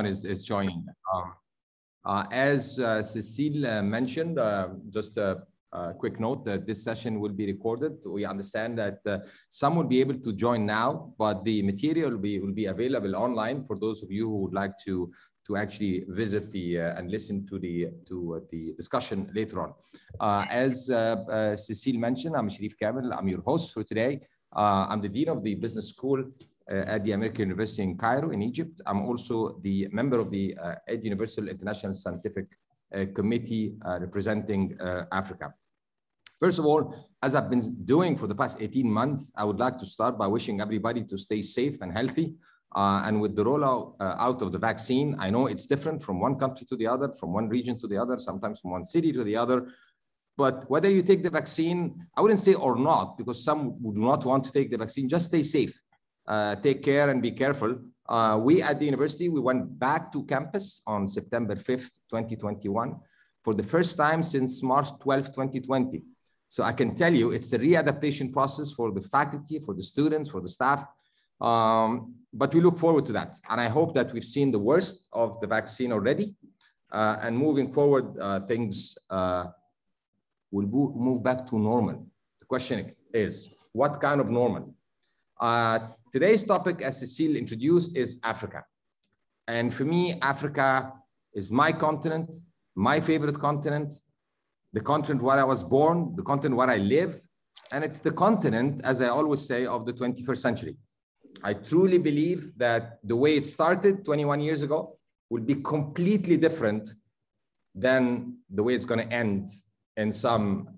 is joining. As Cecile mentioned, just a quick note that this session will be recorded. We understand that some will be able to join now, but the material will be available online for those of you who would like to actually visit and listen to the discussion later on. As Cecile mentioned, I'm Sherif Kamel. I'm your host for today. I'm the Dean of the Business School at the American University in Cairo in Egypt. I'm also the member of the Ed Universal International Scientific Committee representing Africa. First of all, as I've been doing for the past 18 months, I would like to start by wishing everybody to stay safe and healthy. And with the rollout out of the vaccine, I know it's different from one country to the other, from one region to the other, sometimes from one city to the other. But whether you take the vaccine, I wouldn't say or not, because some would not want to take the vaccine, just stay safe. Take care and be careful. We at the university, we went back to campus on September 5th, 2021, for the first time since March 12th, 2020. So I can tell you it's a readaptation process for the faculty, for the students, for the staff. But we look forward to that. And I hope that we've seen the worst of the vaccine already. And moving forward, things will move back to normal. The question is, what kind of normal? Today's topic, as Cecile introduced, is Africa. And for me, Africa is my continent, my favorite continent, the continent where I was born, the continent where I live. And it's the continent, as I always say, of the 21st century. I truly believe that the way it started 21 years ago will be completely different than the way it's going to end in some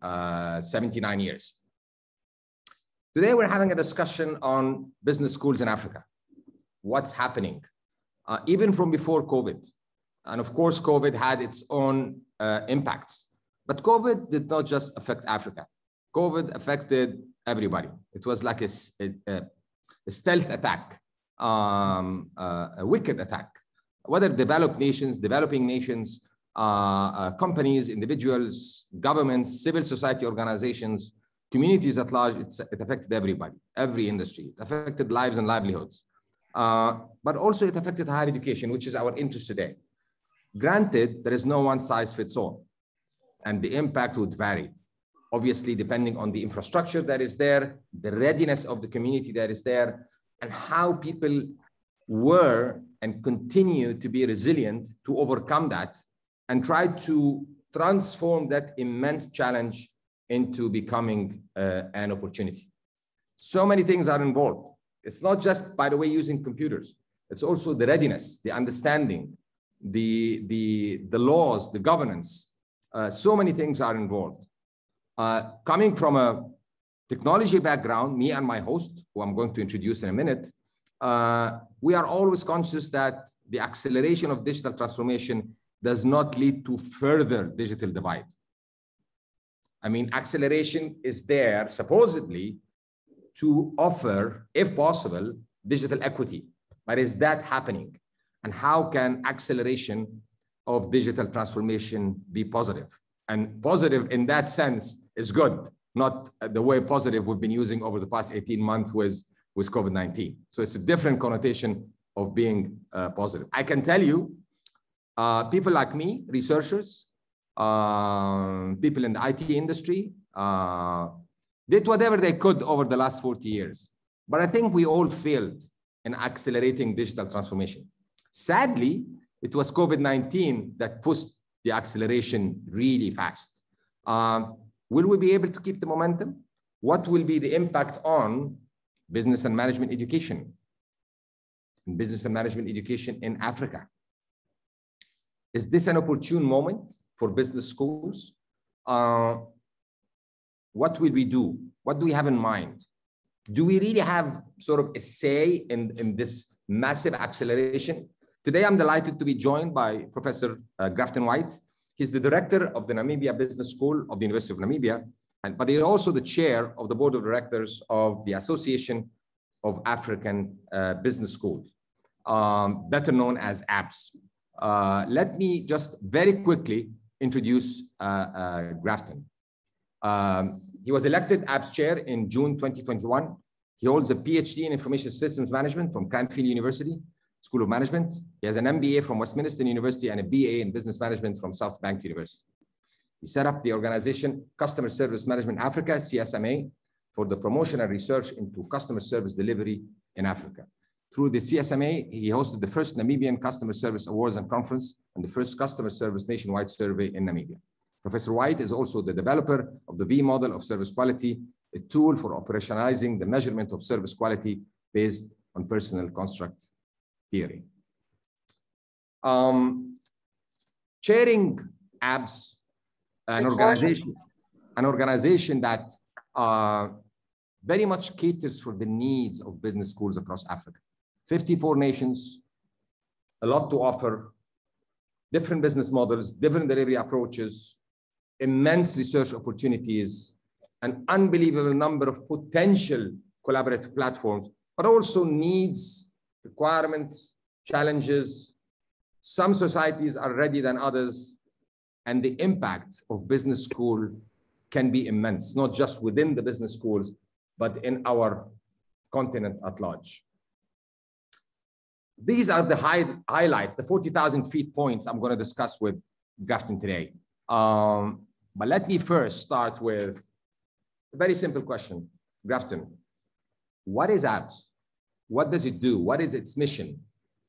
79 years. Today, we're having a discussion on business schools in Africa. What's happening, even from before COVID. And of course, COVID had its own impacts. But COVID did not just affect Africa. COVID affected everybody. It was like a stealth attack, a wicked attack. Whether developed nations, developing nations, companies, individuals, governments, civil society organizations, communities at large, it affected everybody, every industry. It affected lives and livelihoods. But also it affected higher education, which is our interest today. Granted, there is no one size fits all, and the impact would vary, obviously, depending on the infrastructure that is there, the readiness of the community that is there, and how people were and continue to be resilient to overcome that and try to transform that immense challenge into becoming an opportunity. So many things are involved. It's not just, by the way, using computers. It's also the readiness, the understanding, the laws, the governance. So many things are involved. Coming from a technology background, me and my host, who I'm going to introduce in a minute, we are always conscious that the acceleration of digital transformation does not lead to further digital divide. I mean, acceleration is there supposedly to offer, if possible, digital equity. But is that happening? And how can acceleration of digital transformation be positive? And positive in that sense is good, not the way positive we've been using over the past 18 months with COVID-19. So it's a different connotation of being positive. I can tell you, people like me, researchers, people in the IT industry did whatever they could over the last 40 years. But I think we all failed in accelerating digital transformation. Sadly, it was COVID-19 that pushed the acceleration really fast. Will we be able to keep the momentum? What will be the impact on business and management education? Business and management education in Africa. Is this an opportune moment for business schools? What will we do? What do we have in mind? Do we really have sort of a say in this massive acceleration? Today, I'm delighted to be joined by Professor Grafton Whyte. He's the director of the Namibia Business School of the University of Namibia, but he's also the chair of the board of directors of the Association of African Business Schools, better known as AABS. Let me just very quickly introduce Grafton. He was elected AABS chair in June 2021. He holds a PhD in Information Systems Management from Cranfield University School of Management. He has an MBA from Westminster University and a BA in Business Management from South Bank University. He set up the organization Customer Service Management Africa, CSMA, for the promotion and research into customer service delivery in Africa. Through the CSMA, he hosted the first Namibian Customer Service Awards and Conference and the first Customer Service Nationwide Survey in Namibia. Professor Whyte is also the developer of the V model of service quality, a tool for operationalizing the measurement of service quality based on personal construct theory. Chairing AABS, an organization that very much caters for the needs of business schools across Africa. 54 nations, a lot to offer, different business models, different delivery approaches, immense research opportunities, an unbelievable number of potential collaborative platforms, but also needs, requirements, challenges. Some societies are ready than others, and the impact of business school can be immense, not just within the business schools, but in our continent at large. These are the highlights, the 40,000 feet points I'm going to discuss with Grafton today. But let me first start with a very simple question. Grafton, what is AABS? What does it do? What is its mission?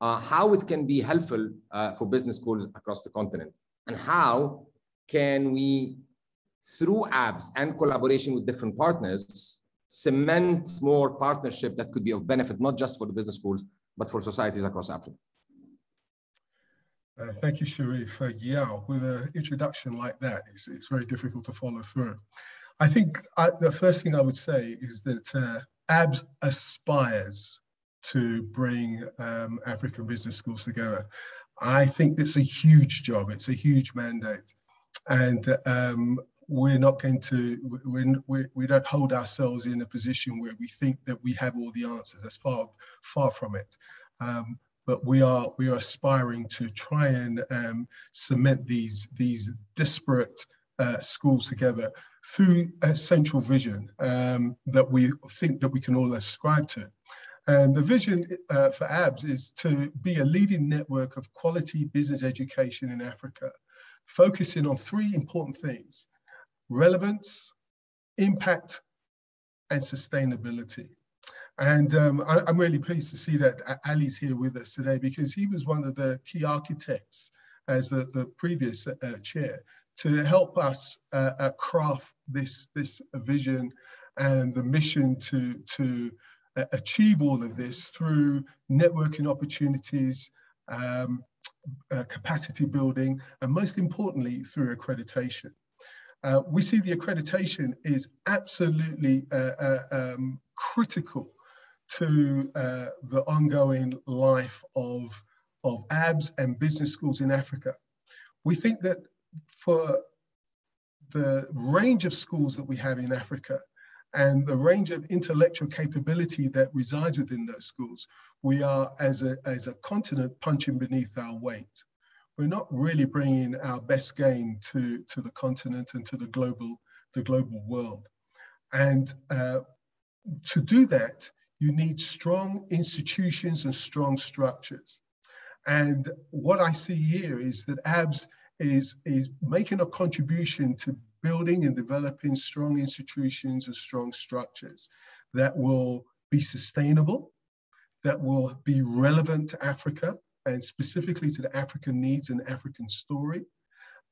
How it can be helpful for business schools across the continent? And how can we, through AABS and collaboration with different partners, cement more partnership that could be of benefit, not just for the business schools, but for societies across Africa? Thank you, Sherif. Yeah, with an introduction like that, it's very difficult to follow through. I think the first thing I would say is that AABS aspires to bring African business schools together. I think it's a huge job. It's a huge mandate. And we're not going to, we don't hold ourselves in a position where we think that we have all the answers. That's far from it. But we are aspiring to try and cement these disparate schools together through a central vision that we think that we can all ascribe to. And the vision for AABS is to be a leading network of quality business education in Africa, focusing on three important things: relevance, impact, and sustainability. And I'm really pleased to see that Ali's here with us today, because he was one of the key architects as the previous chair to help us craft this vision and the mission to achieve all of this through networking opportunities, capacity building, and most importantly, through accreditation. We see the accreditation is absolutely critical to the ongoing life of AABS and business schools in Africa. We think that for the range of schools that we have in Africa and the range of intellectual capability that resides within those schools, we are, as a continent, punching beneath our weight. We're not really bringing our best game to the continent and to the global world. And to do that, you need strong institutions and strong structures. And what I see here is that AABS is making a contribution to building and developing strong institutions and strong structures that will be sustainable, that will be relevant to Africa, and specifically to the African needs and African story,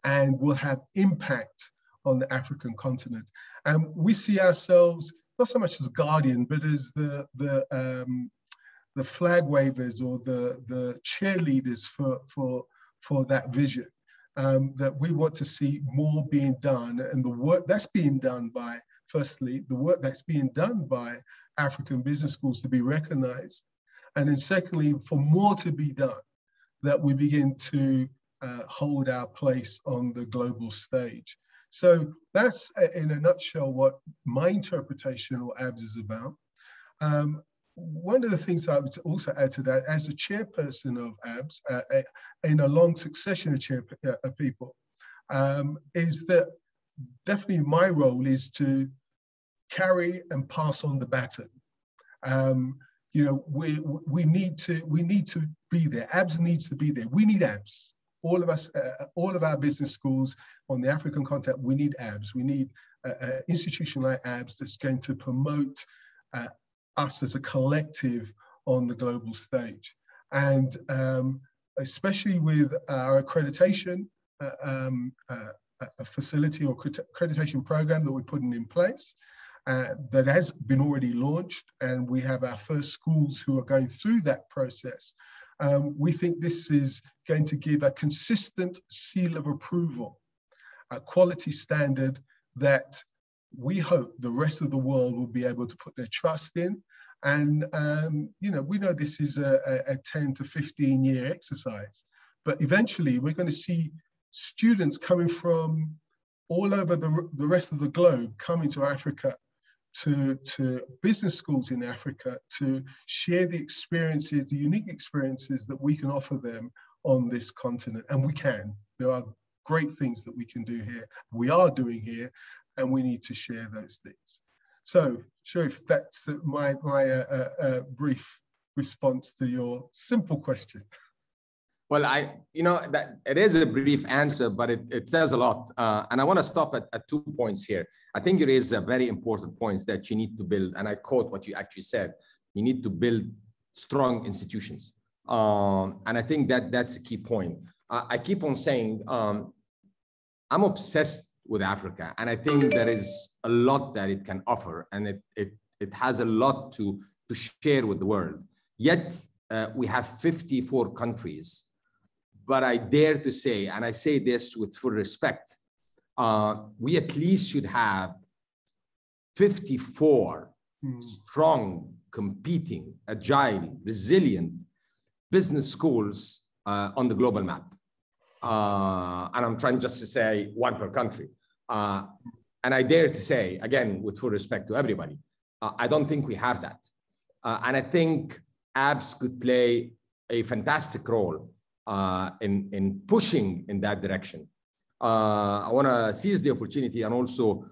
and will have impact on the African continent. And we see ourselves not so much as guardian, but as the flag wavers or the cheerleaders for that vision. That we want to see more being done, and the work that's being done by, firstly, the work that's being done by African business schools to be recognized. And then secondly, for more to be done, that we begin to hold our place on the global stage. So that's, in a nutshell, what my interpretation of AABS is about. One of the things I would also add to that, as a chairperson of AABS, in a long succession of people, is that definitely my role is to carry and pass on the baton. You know, we need to be there. AABS needs to be there. We need AABS. All of us, all of our business schools on the African continent, we need AABS. We need an institution like AABS that's going to promote us as a collective on the global stage. And especially with our accreditation facility or accreditation program that we're putting in place, that has been already launched, and we have our first schools who are going through that process. We think this is going to give a consistent seal of approval, a quality standard that we hope the rest of the world will be able to put their trust in. And, you know, we know this is a 10 to 15 year exercise, but eventually we're going to see students coming from all over the rest of the globe coming to Africa, to business schools in Africa, to share the experiences, the unique experiences that we can offer them on this continent. And we can. There are great things that we can do here, we are doing here, and we need to share those things. So, Sherif, that's my brief response to your simple question. Well, you know, that it is a brief answer, but it says a lot. And I want to stop at 2 points here. I think it is a very important points that you need to build, and I quote what you actually said. You need to build strong institutions. And I think that's a key point. I keep on saying, I'm obsessed with Africa, and I think there is a lot that it can offer, and it has a lot to share with the world. Yet we have 54 countries. But I dare to say, and I say this with full respect, we at least should have 54 strong, competing, agile, resilient business schools on the global map. And I'm trying just to say one per country. And I dare to say, again, with full respect to everybody, I don't think we have that. And I think AABS could play a fantastic role in pushing in that direction. I want to seize the opportunity and also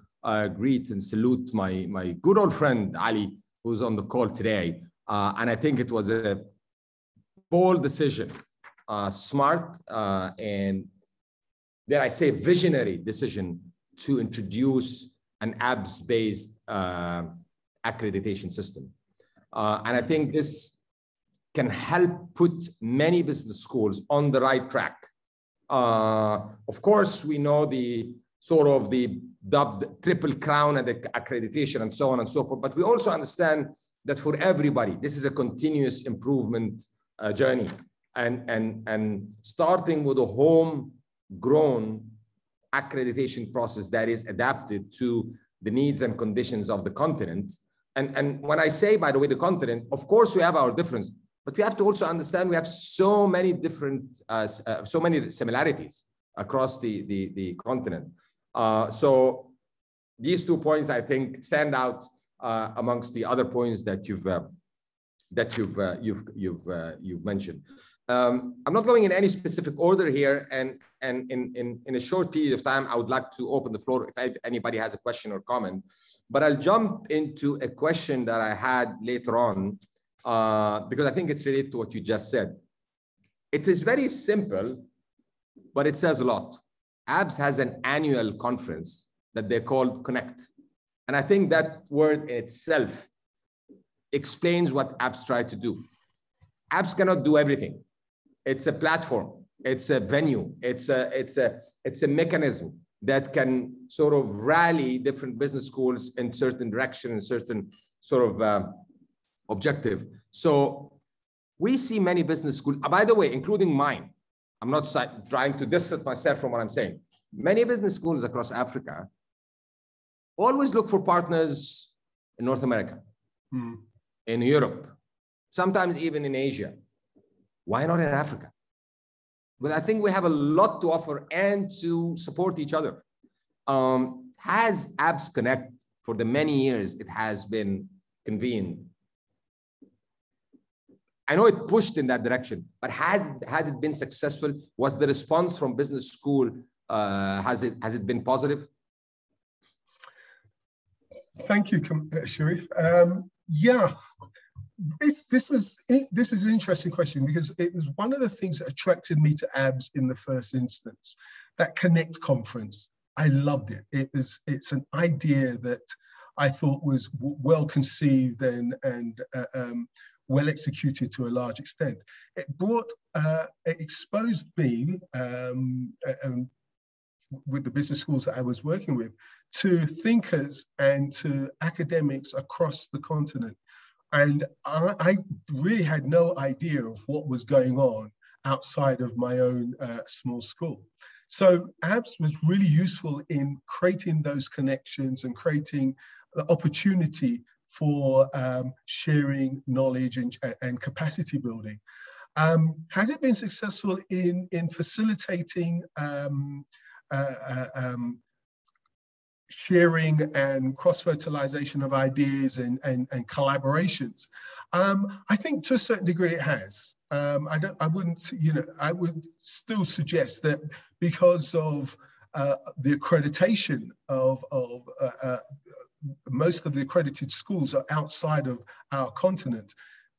greet and salute my good old friend Ali, who's on the call today. And I think it was a bold decision, smart and, dare I say, visionary decision to introduce an AABS-based accreditation system. And I think this can help put many business schools on the right track. Of course, we know the sort of the dubbed triple crown and the accreditation and so on and so forth, but we also understand that for everybody, this is a continuous improvement journey. And starting with a homegrown accreditation process that is adapted to the needs and conditions of the continent. And when I say, by the way, the continent, of course, we have our difference, but we have to also understand we have so many different, so many similarities across the continent. So these 2 points, I think, stand out amongst the other points that you've mentioned. I'm not going in any specific order here, and in a short period of time, I would like to open the floor if anybody has a question or comment. But I'll jump into a question that I had later on, because I think it's related to what you just said. It is very simple, but it says a lot. AABS has an annual conference that they call Connect. And I think that word in itself explains what AABS try to do. AABS cannot do everything. It's a platform, it's a venue, it's a mechanism that can sort of rally different business schools in certain direction and certain sort of objective. So we see many business schools, by the way, including mine. I'm not trying to distance myself from what I'm saying. Many business schools across Africa always look for partners in North America, in Europe, sometimes even in Asia. Why not in Africa? But I think we have a lot to offer and to support each other. Has AABS Connect, for the many years it has been convened, I know it pushed in that direction, but had it been successful? Was the response from business school, has it been positive? Thank you, Sherif. Yeah, This is an interesting question, because it was one of the things that attracted me to AABS in the first instance. That Connect conference, I loved it. It's an idea that I thought was well conceived and well executed to a large extent. It exposed me with the business schools that I was working with to thinkers and to academics across the continent. And I really had no idea of what was going on outside of my own small school. So AABS was really useful in creating those connections and creating the opportunity for sharing knowledge and capacity building. Has it been successful in facilitating sharing and cross-fertilization of ideas and collaborations? I think to a certain degree it has. I would still suggest that because of the accreditation of most of the accredited schools are outside of our continent,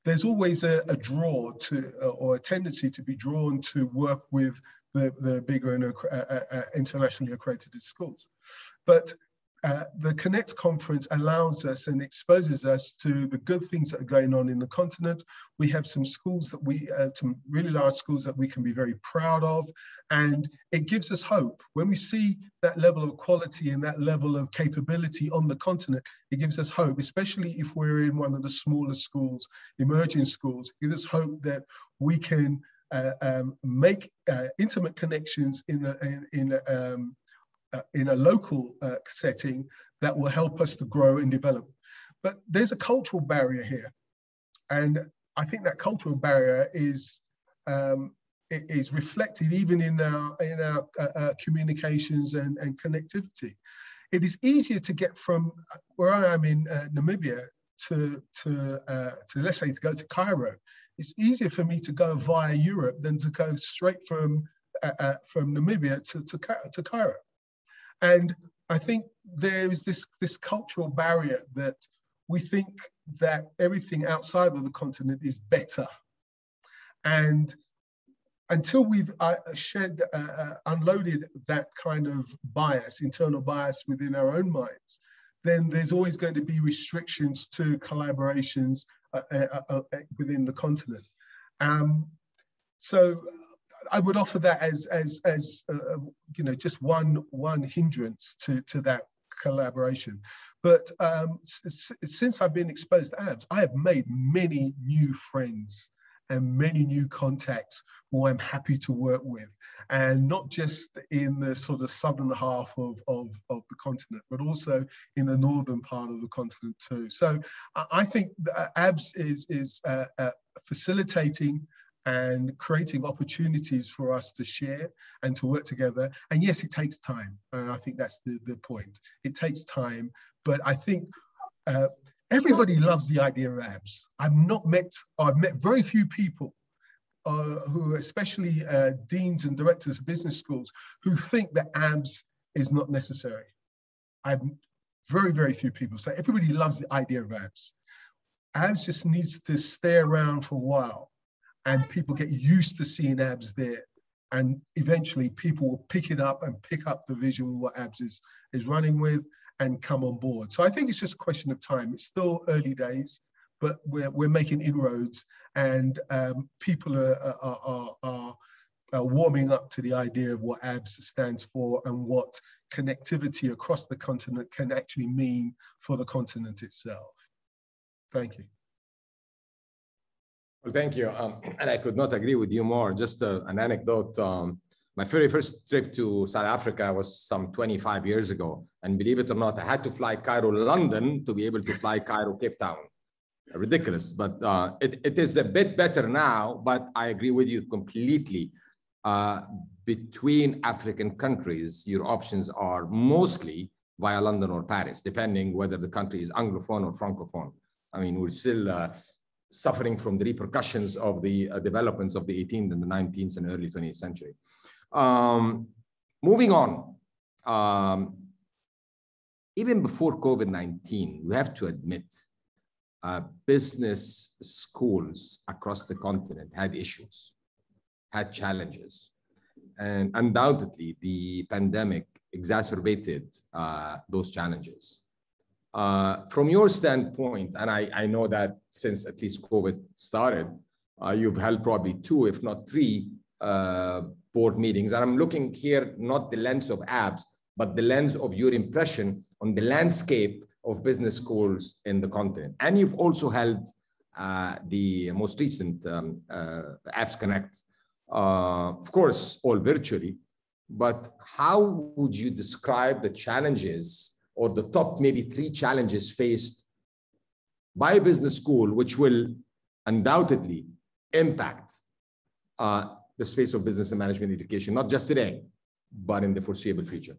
there's always a draw to, or a tendency to be drawn to work with the bigger and internationally accredited schools. But the Connect conference allows us and exposes us to the good things that are going on in the continent. We have some schools that some really large schools that we can be very proud of, and it gives us hope. When we see that level of quality and that level of capability on the continent, it gives us hope, especially if we're in one of the smaller schools, emerging schools. It gives us hope that we can make intimate connections in a local setting that will help us to grow and develop. But there's a cultural barrier here. And I think that cultural barrier is reflected even in our communications and connectivity. It is easier to get from where I am in Namibia to let's say to go to Cairo. It's easier for me to go via Europe than to go straight from Namibia to Cairo. And I think there is this cultural barrier that we think that everything outside of the continent is better. And until we've unloaded that kind of bias, internal bias within our own minds, then there's always going to be restrictions to collaborations within the continent. So I would offer that as just one hindrance to that collaboration. But since I've been exposed to AABS, I have made many new friends and many new contacts who I'm happy to work with, and not just in the sort of southern half of the continent, but also in the northern part of the continent too. So I think AABS is facilitating and creating opportunities for us to share and to work together. And yes, it takes time. And I think that's the point. It takes time, but I think everybody loves the idea of AABS. I've met very few people who, especially deans and directors of business schools, who think that AABS is not necessary. I've very, very few people. So everybody loves the idea of AABS. AABS just needs to stay around for a while, and people get used to seeing AABS there. And eventually people will pick it up and pick up the vision of what AABS is running with and come on board. So I think it's just a question of time. It's still early days, but we're making inroads, and people are warming up to the idea of what AABS stands for and what connectivity across the continent can actually mean for the continent itself. Thank you. Well, thank you. And I could not agree with you more. Just an anecdote. My very first trip to South Africa was some 25 years ago. And believe it or not, I had to fly Cairo, London to be able to fly Cairo, Cape Town. Ridiculous. But it is a bit better now, but I agree with you completely. Between African countries, your options are mostly via London or Paris, depending whether the country is Anglophone or Francophone. I mean, we're still suffering from the repercussions of the developments of the 18th and the 19th and early 20th century. Moving on, even before COVID-19, we have to admit business schools across the continent had issues, had challenges. And undoubtedly, the pandemic exacerbated those challenges. From your standpoint, and I know that since at least COVID started, you've held probably 2, if not 3 board meetings. And I'm looking here, not the lens of AABS, but the lens of your impression on the landscape of business schools in the continent. And you've also held the most recent AABS Connect, of course, all virtually. But how would you describe the challenges or the top maybe 3 challenges faced by a business school, which will undoubtedly impact the space of business and management education, not just today, but in the foreseeable future?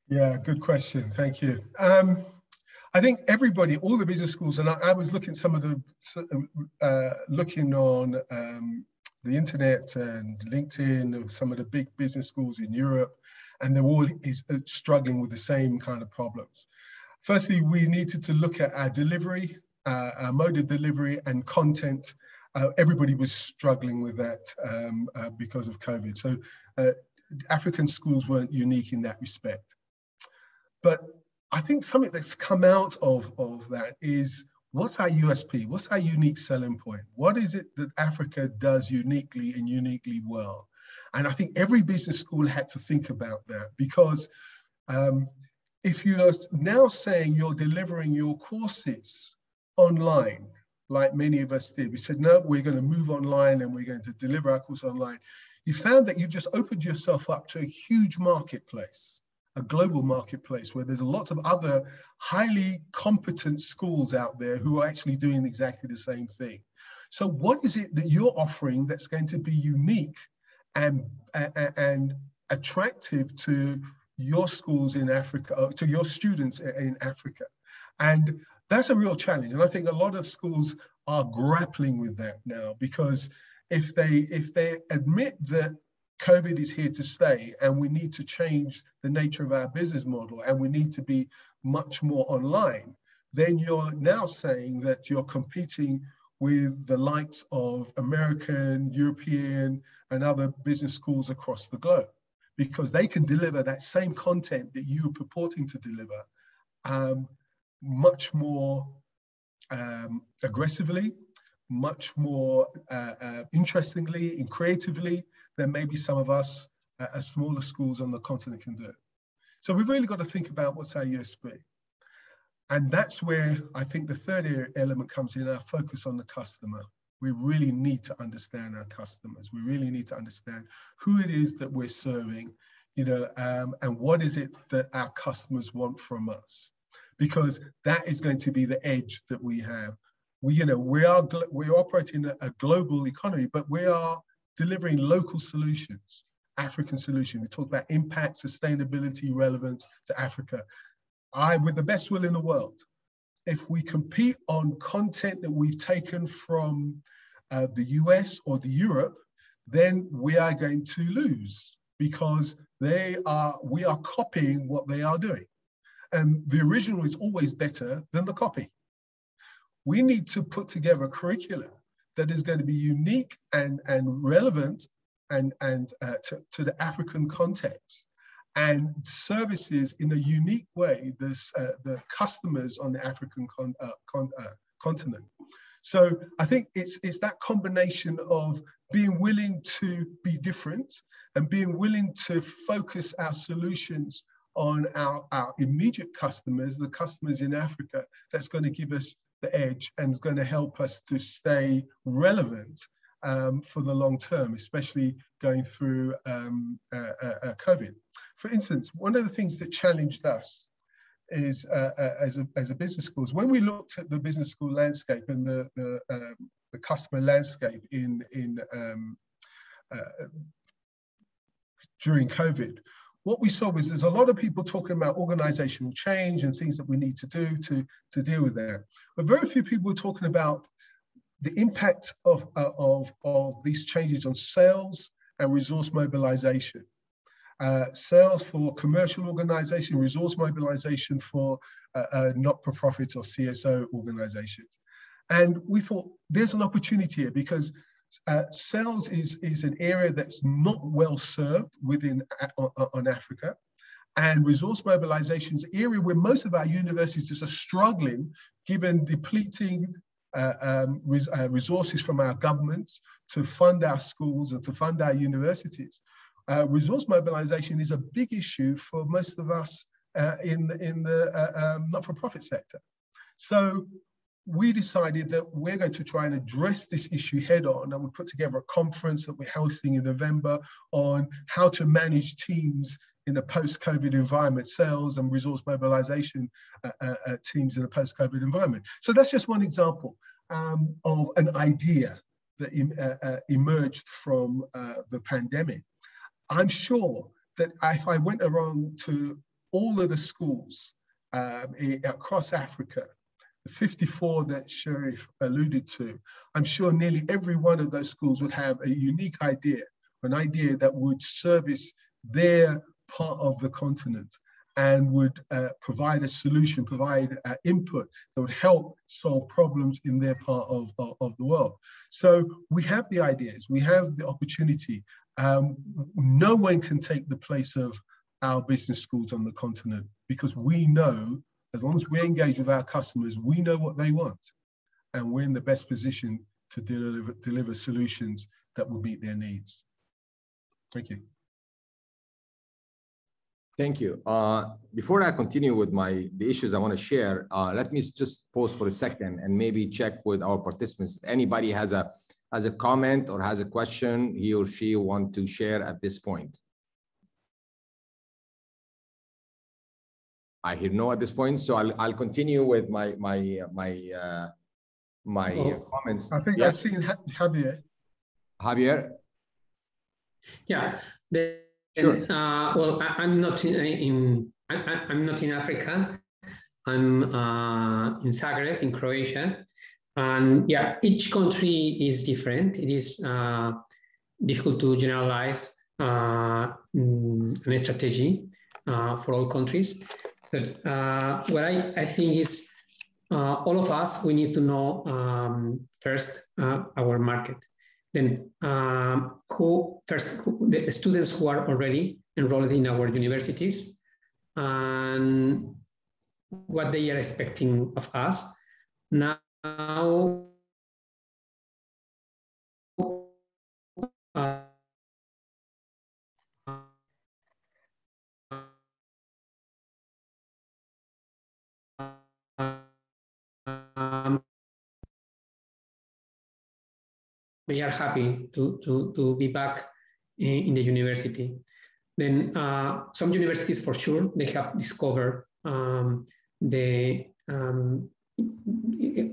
Yeah, good question. Thank you. I think everybody, all the business schools, and I was looking at some of the, looking on the internet and LinkedIn of some of the big business schools in Europe, and they're all struggling with the same kind of problems. Firstly, we needed to look at our delivery, our mode of delivery and content. Everybody was struggling with that because of COVID. So African schools weren't unique in that respect. But I think something that's come out of that is, what's our USP? What's our unique selling point? What is it that Africa does uniquely and uniquely well? And I think every business school had to think about that, because if you're now saying you're delivering your courses online, like many of us did, we said, no, we're going to move online and we're going to deliver our course online. You found that you've just opened yourself up to a huge marketplace, a global marketplace, where there's lots of other highly competent schools out there who are actually doing exactly the same thing. So what is it that you're offering that's going to be unique and attractive to your schools in Africa, to your students in Africa? And that's a real challenge. And I think a lot of schools are grappling with that now, because if they admit that COVID is here to stay and we need to change the nature of our business model and we need to be much more online, then you're now saying that you're competing with the likes of American, European, and other business schools across the globe, because they can deliver that same content that you're purporting to deliver much more aggressively, much more interestingly and creatively than maybe some of us at smaller schools on the continent can do. So we've really got to think about what's our USP. And that's where I think the third element comes in, our focus on the customer. We really need to understand our customers. We really need to understand who it is that we're serving, and what is it that our customers want from us, because that is going to be the edge that we have. We're operating a global economy, but we are delivering local solutions, African solutions. We talk about impact, sustainability, relevance to Africa. With the best will in the world, if we compete on content that we've taken from the US or the Europe, then we are going to lose, because we are copying what they are doing. And the original is always better than the copy. We need to put together a curriculum that is going to be unique and relevant and to the African context, and services in a unique way the customers on the African continent. So I think it's that combination of being willing to be different and being willing to focus our solutions on our immediate customers, the customers in Africa, that's going to give us the edge and is going to help us to stay relevant for the long term, especially going through COVID. For instance, one of the things that challenged us is as a business school, is when we looked at the business school landscape and the customer landscape during COVID, what we saw was there's a lot of people talking about organizational change and things that we need to do to deal with that. But very few people were talking about the impact of these changes on sales and resource mobilization. sales for commercial organization, resource mobilization for not-for-profit or CSO organizations. And we thought there's an opportunity here because sales is an area that's not well served within on Africa. And resource mobilization is an area where most of our universities are struggling, given depleting resources from our governments to fund our schools and to fund our universities. Resource mobilization is a big issue for most of us in the not-for-profit sector. So we decided that we're going to try and address this issue head on, and we put together a conference that we're hosting in November on how to manage teams in a post-COVID environment, sales and resource mobilization teams in a post-COVID environment. So that's just one example of an idea that emerged from the pandemic. I'm sure that if I went around to all of the schools across Africa, the 54 that Sherif alluded to, I'm sure nearly every one of those schools would have a unique idea, an idea that would service their part of the continent and would provide a solution, provide input that would help solve problems in their part of the world. So we have the ideas, we have the opportunity. No one can take the place of our business schools on the continent because we know, as long as we're engaged with our customers, we know what they want, and we're in the best position to deliver solutions that will meet their needs. Thank you. Thank you. Before I continue with the issues I want to share, let me just pause for a second and maybe check with our participants. If anybody has a comment or has a question he or she want to share at this point. I hear no at this point, so I'll continue with my comments. I think I've seen Javier. Javier? Yeah. Sure. Well, I'm not in Africa. I'm in Zagreb, in Croatia, and yeah, each country is different. It is difficult to generalize a strategy for all countries. But what I think is all of us, we need to know first our market. Then the students who are already enrolled in our universities and what they are expecting of us. Now, they are happy to be back in the university. Then some universities, for sure, they have discovered the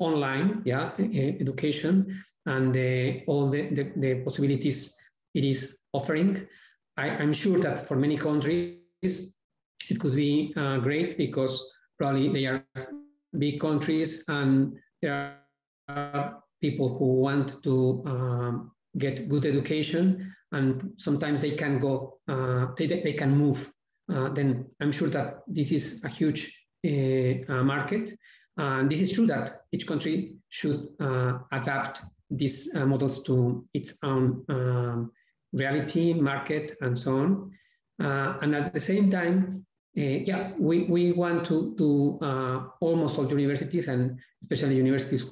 online education and all the possibilities it is offering. I'm sure that for many countries, it could be great because probably they are big countries and there are people who want to get good education, and sometimes they can go, they can move. Then I'm sure that this is a huge market. And this is true that each country should adapt these models to its own reality, market, and so on. And at the same time, we want to almost all universities, and especially universities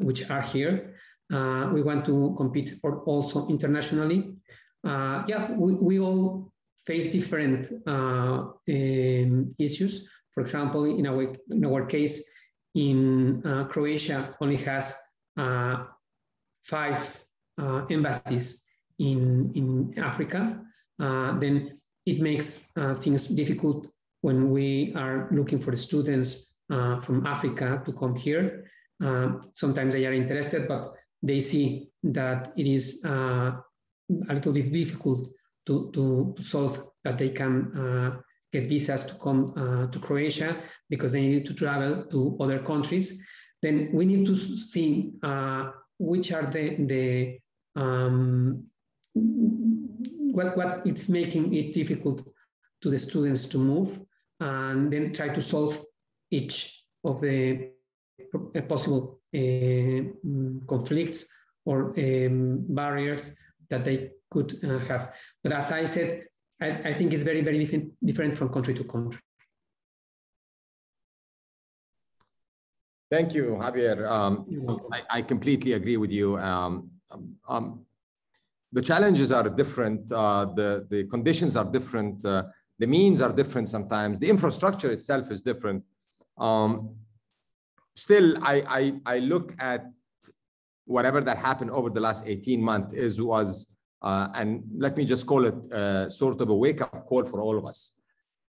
which are here, we want to compete also internationally. We all face different issues. For example, in our case, in Croatia only has 5 embassies in Africa. Then it makes things difficult when we are looking for the students from Africa to come here. Sometimes they are interested, but they see that it is a little bit difficult to solve that they can get visas to come to Croatia because they need to travel to other countries. Then we need to see which are the what it's making it difficult to the students to move, and then try to solve each of the possible conflicts or barriers that they could have. But as I said, I think it's very, very different from country to country. Thank you, Javier. I completely agree with you. The challenges are different. The conditions are different. The means are different sometimes. The infrastructure itself is different. Still, I look at whatever that happened over the last 18 months and let me just call it sort of a wake-up call for all of us,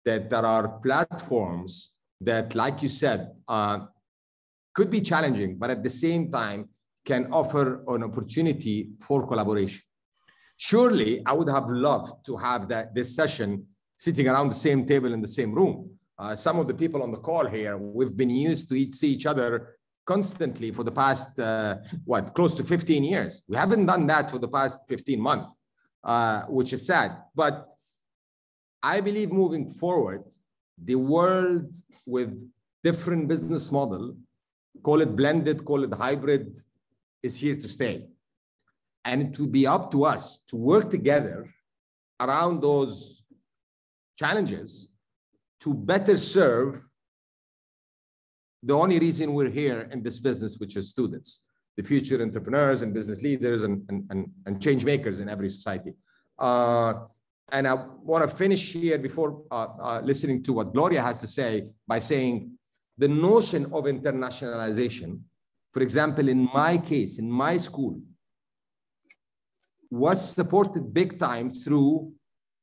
that there are platforms that, like you said, could be challenging, but at the same time can offer an opportunity for collaboration. Surely, I would have loved to have this session sitting around the same table in the same room. Some of the people on the call here, we've been used to see each other constantly for the past, close to 15 years. We haven't done that for the past 15 months, which is sad. But I believe moving forward, the world with different business model, call it blended, call it hybrid, is here to stay. And it will be up to us to work together around those challenges to better serve the only reason we're here in this business, which is students, the future entrepreneurs and business leaders and change makers in every society. And I want to finish here before listening to what Gloria has to say by saying the notion of internationalization, for example, in my case, in my school, was supported big time through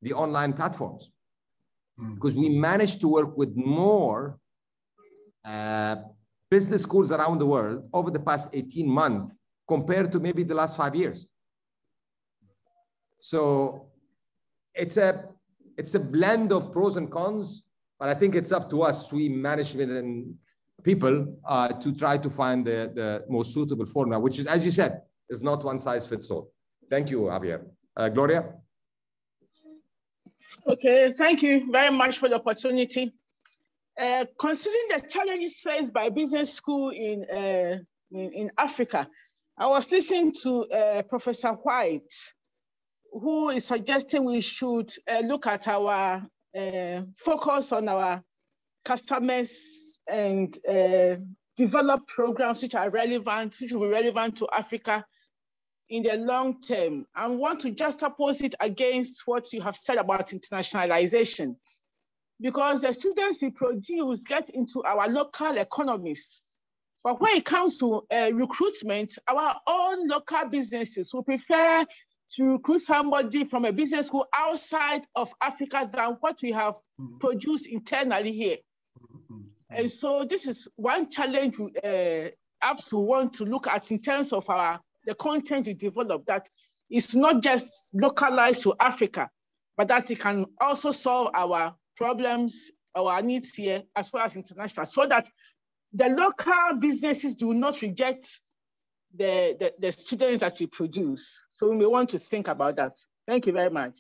the online platforms, because we managed to work with more business schools around the world over the past 18 months compared to maybe the last 5 years. So it's a blend of pros and cons, but I think it's up to us, we management and people, to try to find the most suitable formula, which is, as you said, is not one size fits all. Thank you, Javier. Gloria? Okay, thank you very much for the opportunity. Considering the challenges faced by business school in Africa, I was listening to Professor Whyte, who is suggesting we should look at our focus on our customers and develop programs which are relevant, which will be relevant to Africa in the long term. I want to juxtapose it against what you have said about internationalization, because the students we produce get into our local economies. But when it comes to recruitment, our own local businesses will prefer to recruit somebody from a business school outside of Africa than what we have produced internally here. And so this is one challenge AABS will want to look at in terms of the content we develop, that is not just localized to Africa, but that it can also solve our problems, our needs here, as well as international, so that the local businesses do not reject the students that we produce. So we may want to think about that. Thank you very much.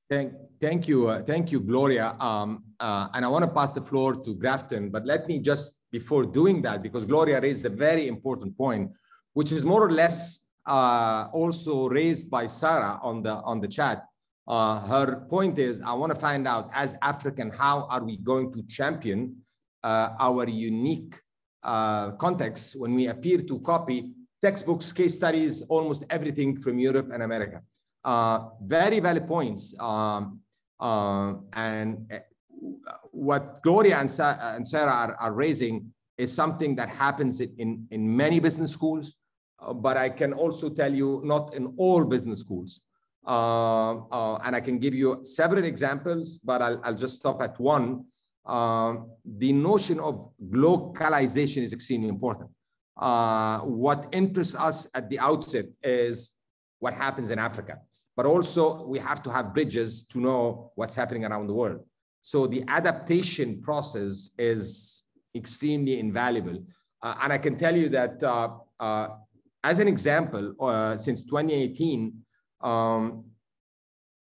Thank you, Gloria. And I want to pass the floor to Grafton, but let me just, before doing that, because Gloria raised a very important point, which is more or less also raised by Sarah on the chat. Her point is, I want to find out, as African, how are we going to champion our unique context when we appear to copy textbooks, case studies, almost everything from Europe and America. Very valid points. And what Gloria and Sarah are raising is something that happens in many business schools, but I can also tell you not in all business schools. And I can give you several examples, but I'll just stop at one. The notion of localization is extremely important. What interests us at the outset is what happens in Africa, but also we have to have bridges to know what's happening around the world. So the adaptation process is extremely invaluable. And I can tell you that as an example, since 2018,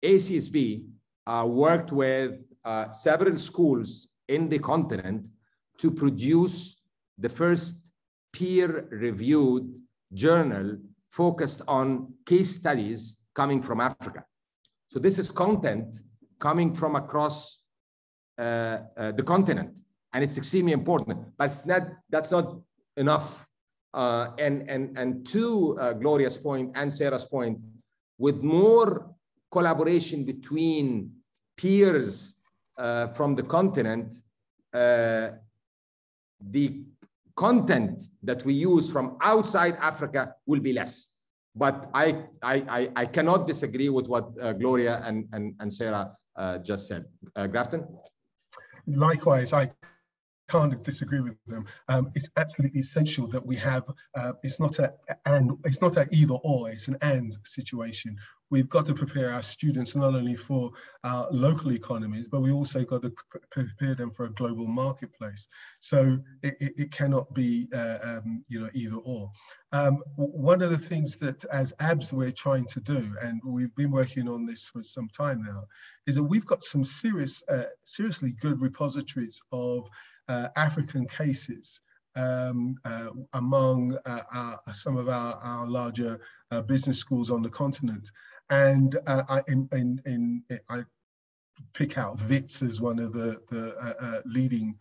ACSB worked with several schools in the continent to produce the first peer-reviewed journal focused on case studies coming from Africa. So this is content coming from across the continent, and it's extremely important. But that's not enough. And to Gloria's point and Sarah's point, with more collaboration between peers from the continent, the content that we use from outside Africa will be less. But I cannot disagree with what Gloria and Sarah just said. Grafton? Likewise, I can't disagree with them. It's absolutely essential that we have, it's not a either or, it's an and situation. We've got to prepare our students not only for our local economies, but we also got to prepare them for a global marketplace. So it cannot be either or. One of the things that as AABS we're trying to do, and we've been working on this for some time now, is that we've got some seriously good repositories of African cases among some of our larger business schools on the continent. And I pick out WITS as one of the leading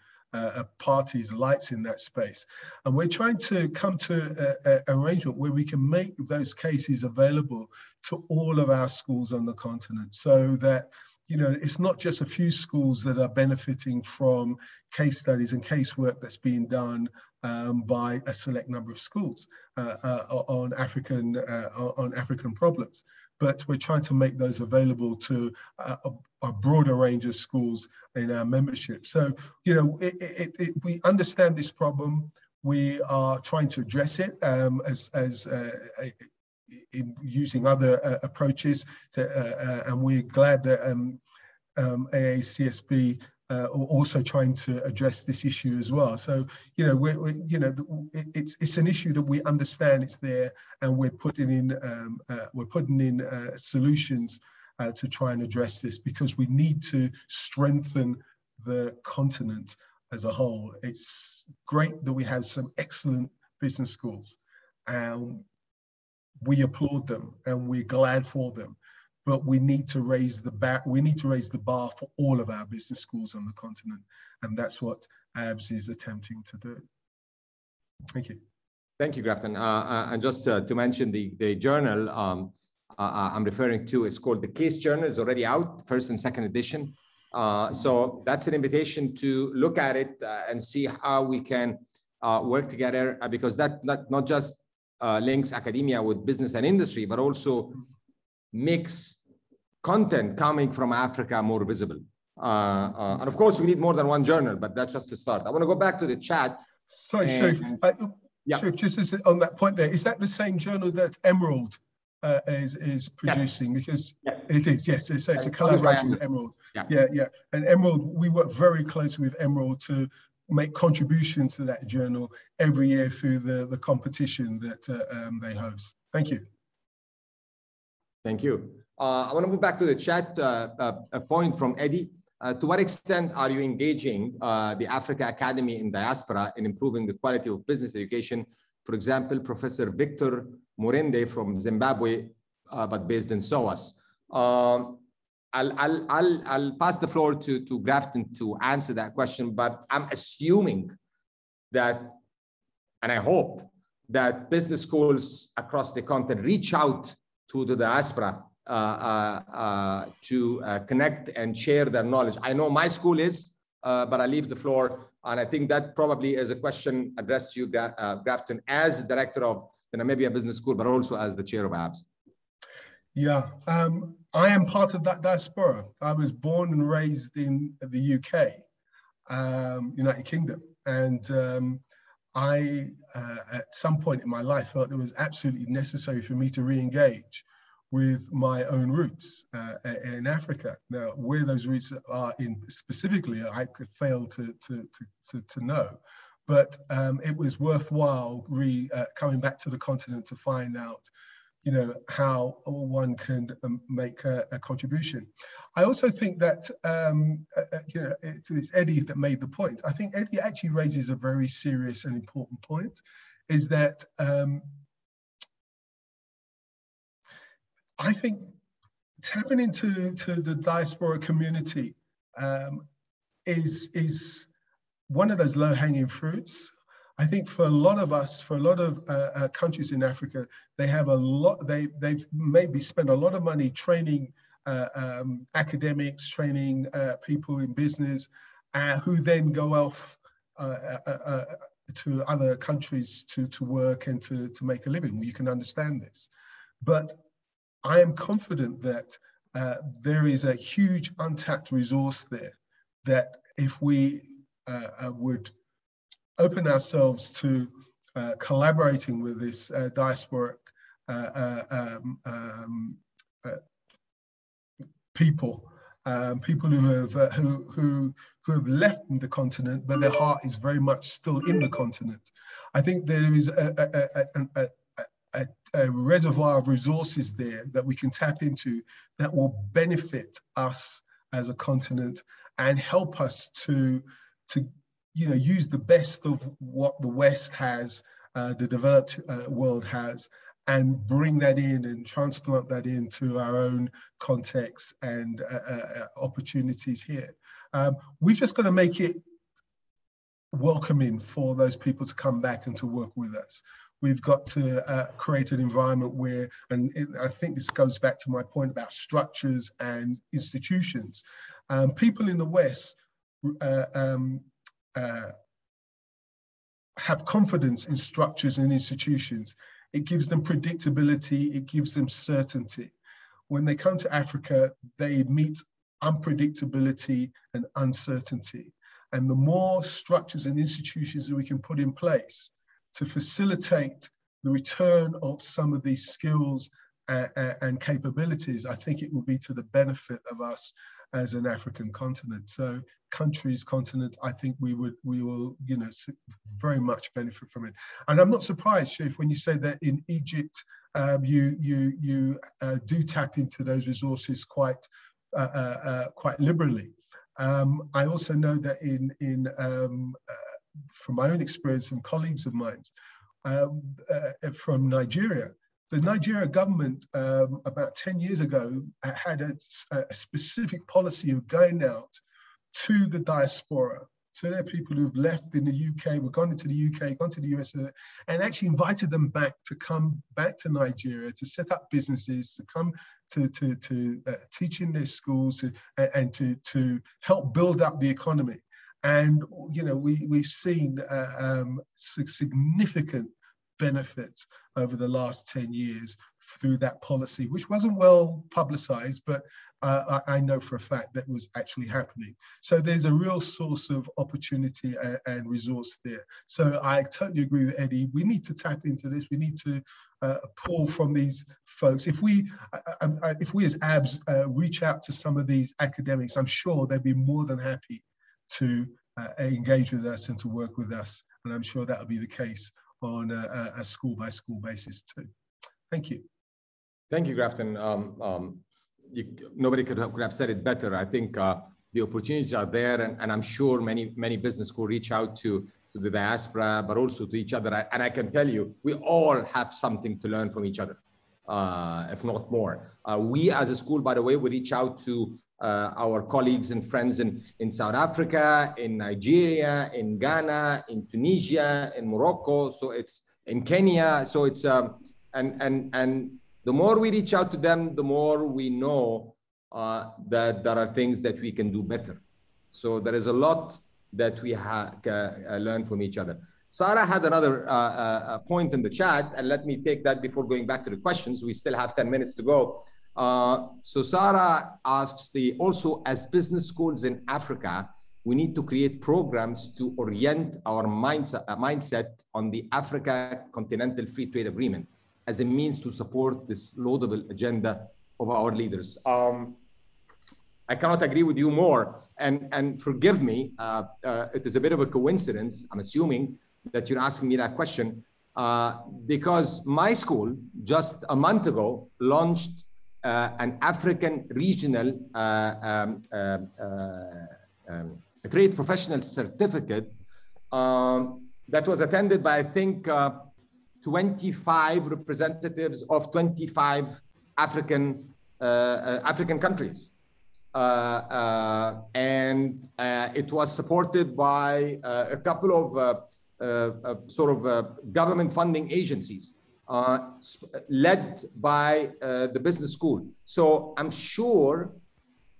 parties, lights in that space. And we're trying to come to an arrangement where we can make those cases available to all of our schools on the continent, so that it's not just a few schools that are benefiting from case studies and casework that's being done by a select number of schools on African problems, but we're trying to make those available to a broader range of schools in our membership. So, we understand this problem. We are trying to address it in using other approaches, and we're glad that AACSB are also trying to address this issue as well. So, it's an issue that we understand it's there, and we're putting in solutions to try and address this, because we need to strengthen the continent as a whole. It's great that we have some excellent business schools, and we applaud them and we're glad for them, but we need to raise the bar for all of our business schools on the continent, and that's what AABS is attempting to do. Thank you. Thank you, Grafton. And just to mention the journal I'm referring to is called the Case Journal. It's already out, first and second edition. So that's an invitation to look at it and see how we can work together, because that not just links academia with business and industry, but also makes content coming from Africa more visible. And of course, we need more than one journal, but that's just a start. I want to go back to the chat. Sorry, Sherif, Sherif, just on that point there, is that the same journal that Emerald is producing? Yes. Because it is, yes. So it's a collaboration with Emerald. Yeah. And Emerald, we work very closely with Emerald to make contributions to that journal every year through the competition that they host. Thank you. Thank you. I want to move back to the chat. A point from Eddie. To what extent are you engaging the Africa Academy in diaspora in improving the quality of business education? For example, Professor Victor Morende from Zimbabwe, but based in SOAS. I'll pass the floor to Grafton to answer that question, but I'm assuming that, and I hope that business schools across the continent reach out to the diaspora to connect and share their knowledge. I know my school is, but I leave the floor, and I think that probably is a question addressed to you, Grafton, as director of the Namibia Business School, but also as the chair of AABS. Yeah, I am part of that diaspora. I was born and raised in the UK, United Kingdom, and I, at some point in my life, felt it was absolutely necessary for me to re-engage with my own roots in Africa. Now, where those roots are in specifically, I could fail to know, but it was worthwhile coming back to the continent to find out you know, how one can make a contribution. I also think that, you know, it's Eddie that made the point. I think Eddie actually raises a very serious and important point, is that I think tapping into the diaspora community is one of those low-hanging fruits. I think for a lot of us, for a lot of countries in Africa, they have a lot, they've maybe spent a lot of money training academics, training people in business, who then go off to other countries to work and to make a living. Well, you can understand this. But I am confident that there is a huge untapped resource there, that if we would open ourselves to collaborating with this diasporic people, people who have left the continent, but their heart is very much still in the continent. I think there is a reservoir of resources there that we can tap into that will benefit us as a continent and help us to you know, use the best of what the West has, the developed world has, and bring that in and transplant that into our own context and opportunities here. We've just got to make it welcoming for those people to come back and to work with us. We've got to create an environment where, and I think this goes back to my point about structures and institutions. People in the West have confidence in structures and institutions. It gives them predictability, it gives them certainty. When they come to Africa, they meet unpredictability and uncertainty. And the more structures and institutions that we can put in place to facilitate the return of some of these skills and capabilities, I think it will be to the benefit of us as an African continent. So countries, continents, I think we will, you know, very much benefit from it. And I'm not surprised, Sherif, when you say that in Egypt, you do tap into those resources quite liberally. I also know that from my own experience and colleagues of mine from Nigeria, the Nigeria government about 10 years ago had a specific policy of going out to the diaspora. So there are people who've left in the UK, were gone into the UK, gone to the US, and actually invited them back to come back to Nigeria to set up businesses, to come to teach in their schools and to help build up the economy. And you know, we've seen significant benefits over the last 10 years through that policy, which wasn't well publicized, but I know for a fact that was actually happening. So there's a real source of opportunity and resource there. So I totally agree with Eddie. We need to tap into this. We need to pull from these folks. If we as AABS reach out to some of these academics, I'm sure they'd be more than happy to engage with us and to work with us. And I'm sure that'll be the case on a school-by-school basis too. Thank you. Thank you, Grafton. Nobody could have said it better. I think the opportunities are there, and I'm sure many business schools reach out to the diaspora, but also to each other. And I can tell you, we all have something to learn from each other, if not more. We as a school, by the way, we reach out to our colleagues and friends in South Africa, in Nigeria, in Ghana, in Tunisia, in Morocco. So it's in Kenya. So it's and the more we reach out to them, the more we know that there are things that we can do better. So there is a lot that we learn from each other. Sarah had another point in the chat, and let me take that before going back to the questions. We still have 10 minutes to go. So Sarah asks, also as business schools in Africa, we need to create programs to orient our mindset on the Africa Continental Free Trade Agreement as a means to support this laudable agenda of our leaders. I cannot agree with you more, and forgive me, it is a bit of a coincidence, I'm assuming, that you're asking me that question. because my school just a month ago launched an African regional trade professional certificate that was attended by, I think, 25 representatives of 25 African countries. And it was supported by a couple of government funding agencies led by the business school. So I'm sure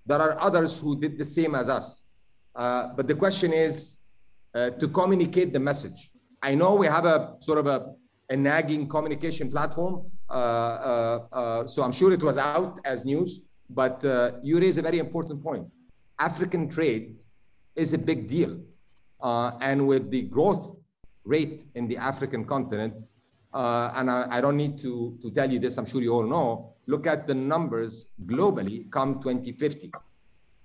there are others who did the same as us. But the question is to communicate the message. I know we have a sort of a nagging communication platform. So I'm sure it was out as news, but you raise a very important point. African trade is a big deal. And with the growth rate in the African continent, and I don't need to tell you this, I'm sure you all know, look at the numbers globally come 2050.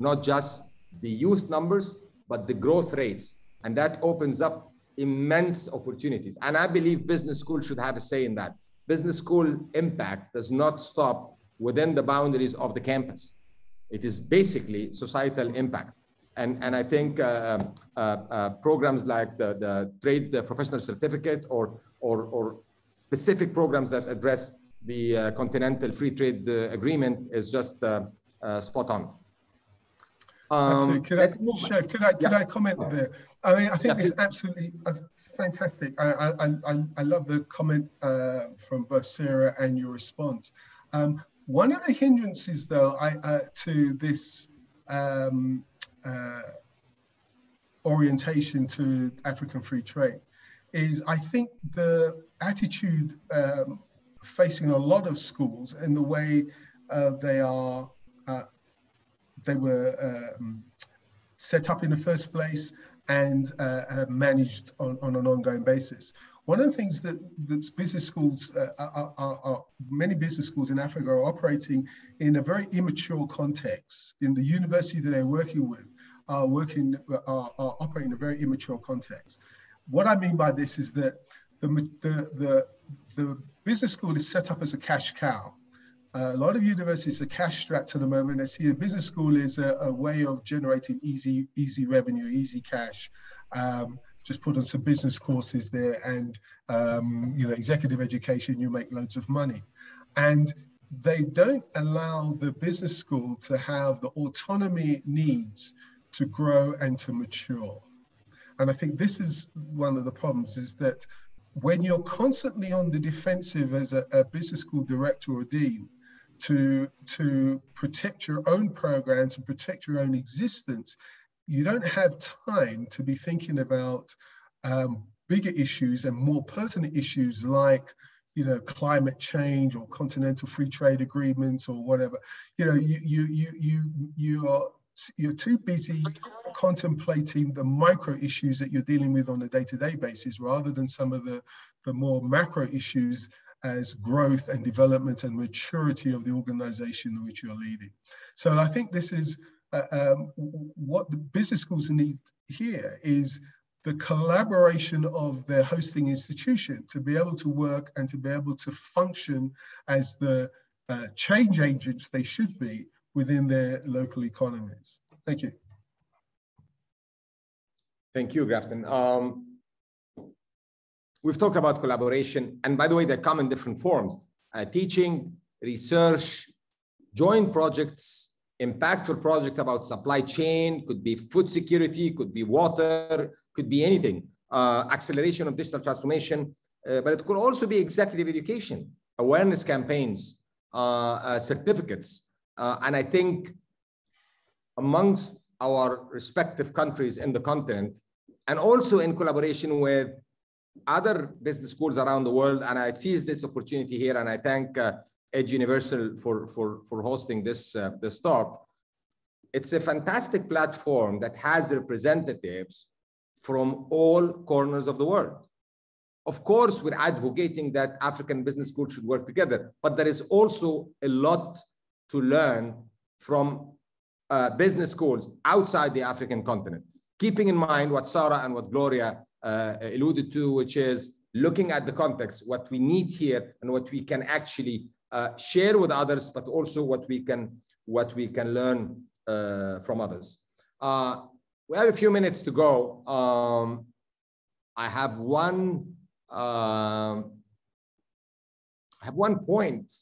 Not just the youth numbers, but the growth rates. And that opens up immense opportunities. And I believe business school should have a say in that. Business school impact does not stop within the boundaries of the campus. It is basically societal impact. And I think programs like the trade professional certificate or specific programs that address the Continental Free Trade Agreement is just spot on. Could I comment there? I mean, I think it's absolutely fantastic. I love the comment from both Sarah and your response. One of the hindrances, though, to this orientation to African free trade is, I think, the attitude facing a lot of schools and the way they were set up in the first place and managed on an ongoing basis. One of the things that business schools, many business schools in Africa are operating in a very immature context. In the university that they're working with, are operating in a very immature context. What I mean by this is that the business school is set up as a cash cow. A lot of universities are cash strapped at the moment. They see a business school is a way of generating easy revenue, easy cash. Just put on some business courses there and executive education, you make loads of money. And they don't allow the business school to have the autonomy it needs to grow and to mature. And I think this is one of the problems, is that when you're constantly on the defensive as a business school director or dean to protect your own program, to protect your own existence, you don't have time to be thinking about bigger issues and more pertinent issues like, climate change or continental free trade agreements or whatever. You're too busy contemplating the micro issues that you're dealing with on a day-to-day basis, rather than some of the more macro issues as growth and development and maturity of the organization in which you're leading. So I think this is what the business schools need here, is the collaboration of their hosting institution to be able to work and to be able to function as the change agents they should be within their local economies. Thank you. Thank you, Grafton. We've talked about collaboration, and by the way, they come in different forms: teaching, research, joint projects, impactful projects about supply chain, could be food security, could be water, could be anything, acceleration of digital transformation, but it could also be executive education, awareness campaigns, certificates. And I think amongst our respective countries in the continent, and also in collaboration with other business schools around the world, and I seize this opportunity here, and I thank Edge Universal for hosting this talk. It's a fantastic platform that has representatives from all corners of the world. Of course, we're advocating that African business schools should work together, but there is also a lot to learn from business schools outside the African continent. Keeping in mind what Sarah and what Gloria alluded to, which is looking at the context, what we need here and what we can actually share with others, but also what we can learn from others. We have a few minutes to go. I have one point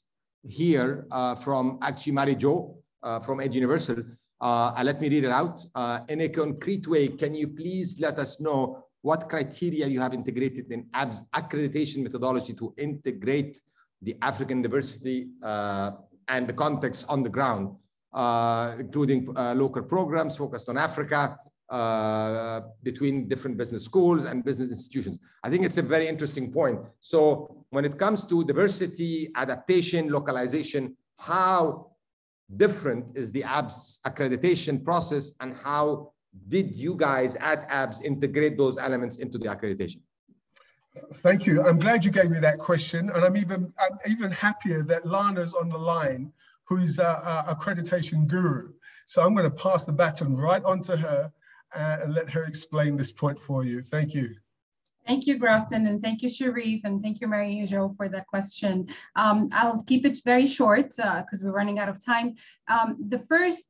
here from actually Mary Jo from Edge Universal. Let me read it out. In a concrete way, can you please let us know what criteria you have integrated in AABS accreditation methodology to integrate the African diversity and the context on the ground, including local programs focused on Africa, between different business schools and business institutions. I think it's a very interesting point. So when it comes to diversity, adaptation, localization, how different is the AABS accreditation process, and how did you guys at AABS integrate those elements into the accreditation? Thank you. I'm glad you gave me that question, and I'm even happier that Lana's on the line, who is a accreditation guru. So I'm going to pass the baton right on to her and let her explain this point for you. Thank you. Thank you, Grafton, and thank you, Sherif, and thank you, Marie-Jo, for that question. I'll keep it very short because we're running out of time. The first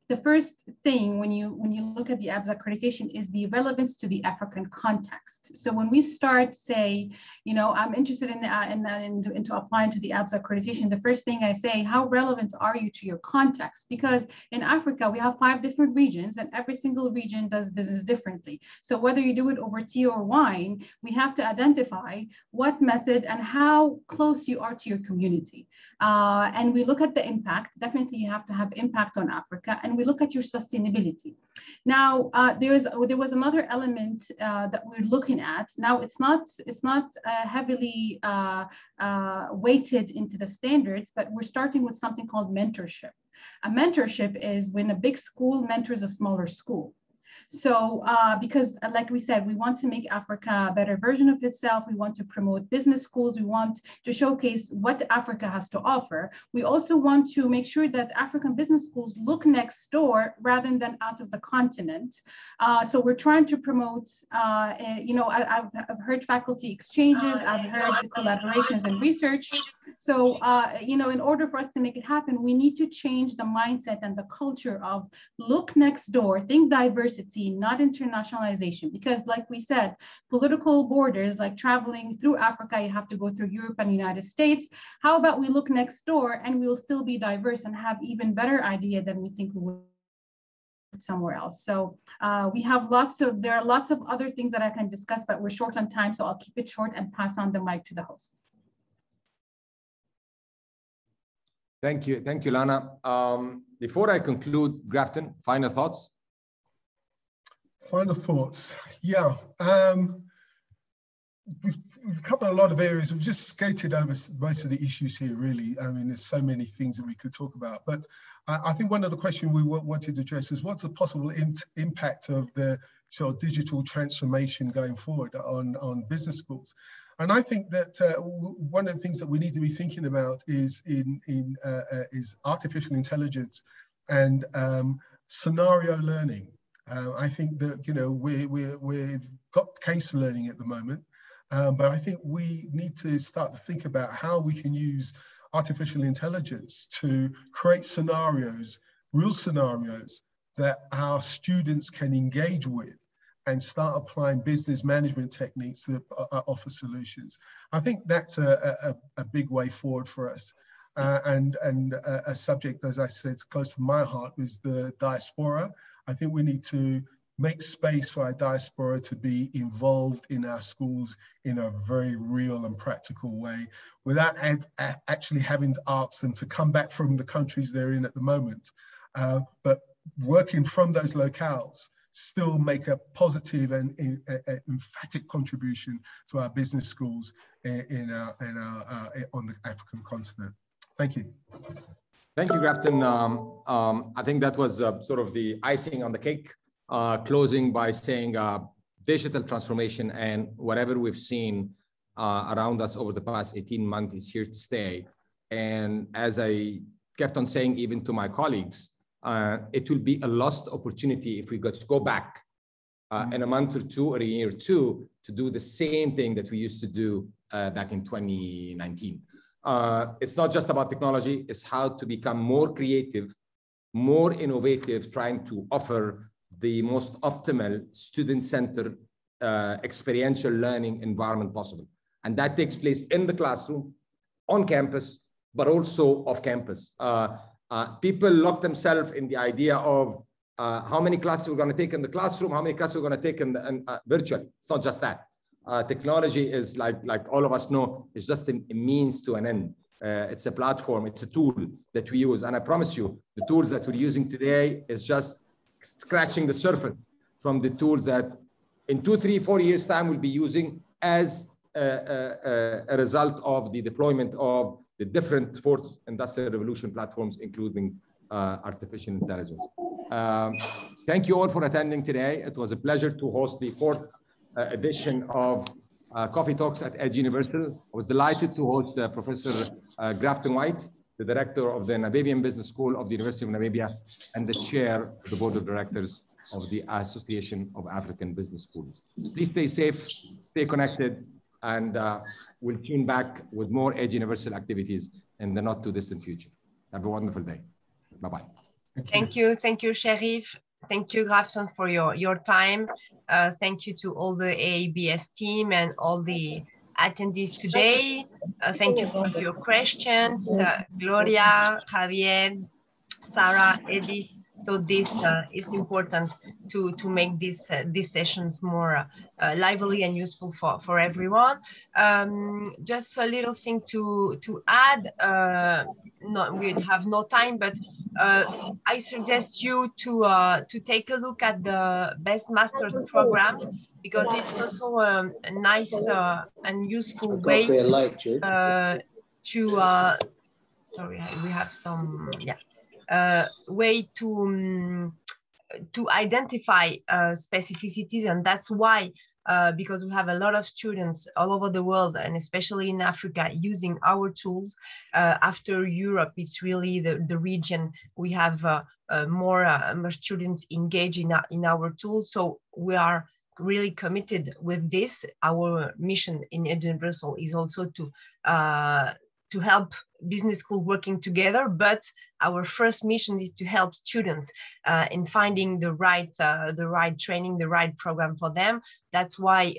thing when you look at the AABS accreditation is the relevance to the African context. So when we start, say, you know, I'm interested into applying to the AABS accreditation, the first thing I say, how relevant are you to your context? Because in Africa, we have 5 different regions, and every single region does business differently. So whether you do it over tea or wine, we have to identify what method and how close you are to your community. And we look at the impact. Definitely you have to have impact on Africa, and we look at your sustainability. Now, there was another element that we're looking at. Now, it's not heavily weighted into the standards, but we're starting with something called mentorship. A mentorship is when a big school mentors a smaller school. So because like we said, we want to make Africa a better version of itself. We want to promote business schools. We want to showcase what Africa has to offer. We also want to make sure that African business schools look next door rather than out of the continent. So we're trying to promote, you know, I've heard faculty exchanges, I've heard the collaborations and research. So, you know, in order for us to make it happen, we need to change the mindset and the culture of look next door, think diversity, not internationalization. Because like we said, political borders, like traveling through Africa, you have to go through Europe and the United States. How about we look next door and we'll still be diverse and have even better idea than we think we would somewhere else. So we have there are lots of other things that I can discuss, but we're short on time, so I'll keep it short and pass on the mic to the hosts. Thank you, Lana. Before I conclude, Grafton, final thoughts? Final thoughts, yeah. We've covered a lot of areas. We've just skated over most of the issues here, really. I mean, there's so many things that we could talk about. But I think one of the questions we wanted to address is what's the possible impact of the sort of digital transformation going forward on business schools? And I think that one of the things that we need to be thinking about is artificial intelligence and scenario learning. I think that, you know, we've got case learning at the moment, but I think we need to start to think about how we can use artificial intelligence to create scenarios, real scenarios that our students can engage with and start applying business management techniques to offer solutions. I think that's a big way forward for us. And a subject, as I said, close to my heart is the diaspora. I think we need to make space for our diaspora to be involved in our schools in a very real and practical way without actually having to ask them to come back from the countries they're in at the moment. But working from those locales, still make a positive and emphatic contribution to our business schools on the African continent. Thank you. Thank you, Grafton. I think that was sort of the icing on the cake, closing by saying digital transformation and whatever we've seen around us over the past 18 months is here to stay. And as I kept on saying, even to my colleagues, it will be a lost opportunity if we go back in a month or two or a year or two to do the same thing that we used to do back in 2019. It's not just about technology, it's how to become more creative, more innovative, trying to offer the most optimal student-centered experiential learning environment possible. And that takes place in the classroom, on campus, but also off campus. People lock themselves in the idea of how many classes we're going to take in the classroom, how many classes we're going to take in virtual. It's not just that. Technology is like all of us know, it's just a means to an end. It's a platform, it's a tool that we use. And I promise you, the tools that we're using today is just scratching the surface from the tools that in 2, 3, 4 years time we'll be using as a result of the deployment of the different fourth industrial revolution platforms, including artificial intelligence. Thank you all for attending today. It was a pleasure to host the fourth edition of Coffee Talks at Edge University. I was delighted to host Professor Grafton Whyte, the director of the Namibian Business School of the University of Namibia and the chair of the board of directors of the Association of African Business Schools. Please stay safe, stay connected, and we'll tune back with more Edge Universal activities in the not too distant future. Have a wonderful day. Bye-bye. Thank you, Sherif. Thank you, Grafton, for your time. Thank you to all the AABS team and all the attendees today. Thank you for your questions, Gloria, Javier, Sarah, Eddie. So this is important to make these sessions more lively and useful for everyone. Just a little thing to add. We have no time, but I suggest you to take a look at the Best Masters program, because it's also a nice and useful way sorry, we have some, way to identify specificities, and that's why because we have a lot of students all over the world, and especially in Africa, using our tools. After Europe, it's really the region we have more students engaged in our tools. So we are really committed with this. Our mission in Edge Universal is also to help business school working together, but our first mission is to help students in finding the right training, the right program for them. That's why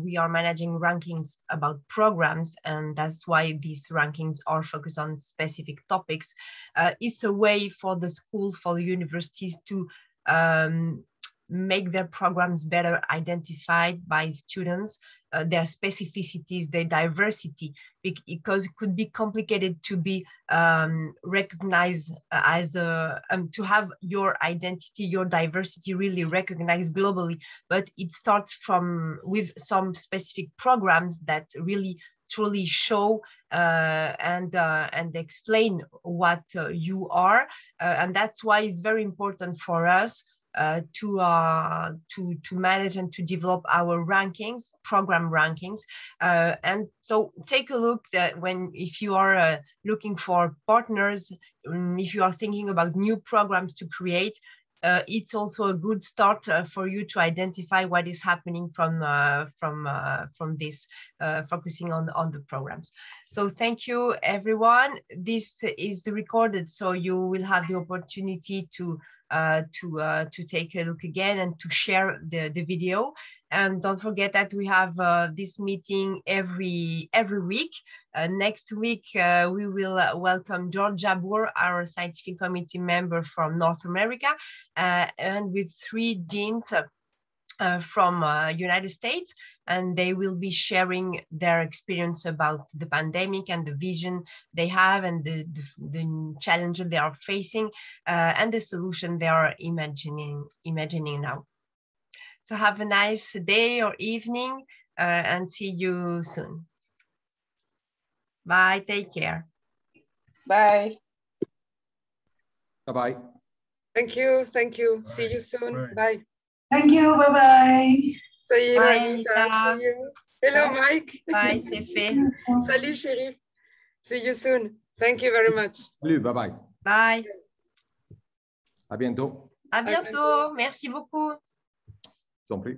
we are managing rankings about programs, and that's why these rankings are focused on specific topics. It's a way for the schools, for the universities to make their programs better identified by students, their specificities, their diversity, because it could be complicated to be recognized as to have your identity, your diversity really recognized globally. But it starts with some specific programs that really truly show and explain what you are, and that's why it's very important for us to manage and to develop our rankings, program rankings. And so take a look if you are looking for partners, if you are thinking about new programs to create, it's also a good start for you to identify what is happening from this, focusing on the programs. So thank you, everyone. This is recorded, so you will have the opportunity to take a look again and to share the video. And don't forget that we have this meeting every week. Next week, we will welcome George Jabbour, our scientific committee member from North America, and with 3 deans from United States, and they will be sharing their experience about the pandemic and the vision they have, and the challenges they are facing, and the solution they are imagining now. So have a nice day or evening, and see you soon. Bye, take care. Bye. Bye-bye. Thank you. Bye. See you soon. Bye. Bye. Thank you. Bye-bye. See you, Bye, Anita. Anita. See you. Hello, Mike. Bye, Sefé. Salut, Sherif. See you soon. Thank you very much. Salut, bye-bye. Bye. À bientôt. À bientôt. Merci beaucoup. Je t'en prie.